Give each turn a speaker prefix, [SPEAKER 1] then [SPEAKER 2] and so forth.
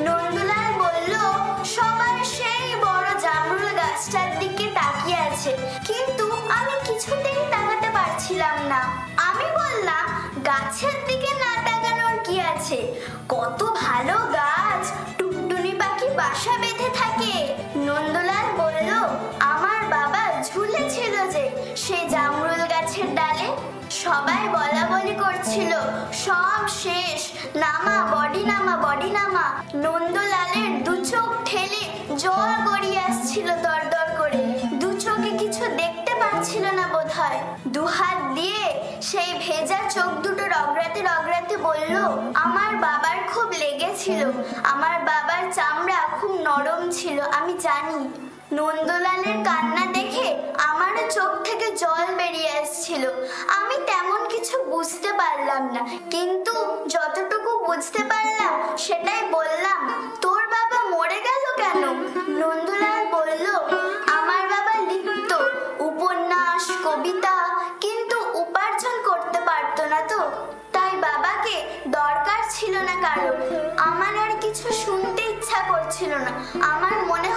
[SPEAKER 1] নন্দলাল বলল, সবাই সেই বড় জামরুল গাছটার দিকে তাকিয়ে আছে, কিন্তু আমি কিছুতেই তাকাতে পারছিলাম না। আমি বললাম, গাছের দিকে না তাকানোর কি আছে, কত ভালো গাছ, টুনটুনি পাখি বাসা বেঁধে থাকে। নন্দলাল বলল, আমার বাবা ঝুলেছিল যে সেই জামরুল গাছের ডালে। সবাই বলা বলি করছিল, সব শেষ, নামা বডি নামা, বডি নামা। নন্দলালের দু চোখ ঠেলে জল গড়িয়ে আসছিল দরদর করে, দু চোখে কিছু দেখতে পাচ্ছিল না বোধহয়। দুহাত দিয়ে সেই ভেজা চোখ দুটো রগড়াতে রগড়াতে বলল, আমার বাবার খুব লেগেছিল, আমার বাবার চামড়া খুব নরম ছিল, আমি জানি। নন্দলালের কান্না দেখে আমারও চোখ থেকে জল বেরিয়ে আসছিল। আমি তেমন কিছু বুঝতে পারলাম না, কিন্তু যতটুকু বুঝতে পারলাম সেটাই বললাম। তোর বাবা মরে গেল কেন? নন্দলাল বলল, আমার বাবা লিখত উপন্যাস, কবিতা, কিন্তু উপার্জন করতে পারতো না তো, তাই বাবাকে দরকার ছিল না কারো। আমার আর কিছু শুনতে ইচ্ছা করছিল না। আমার মনে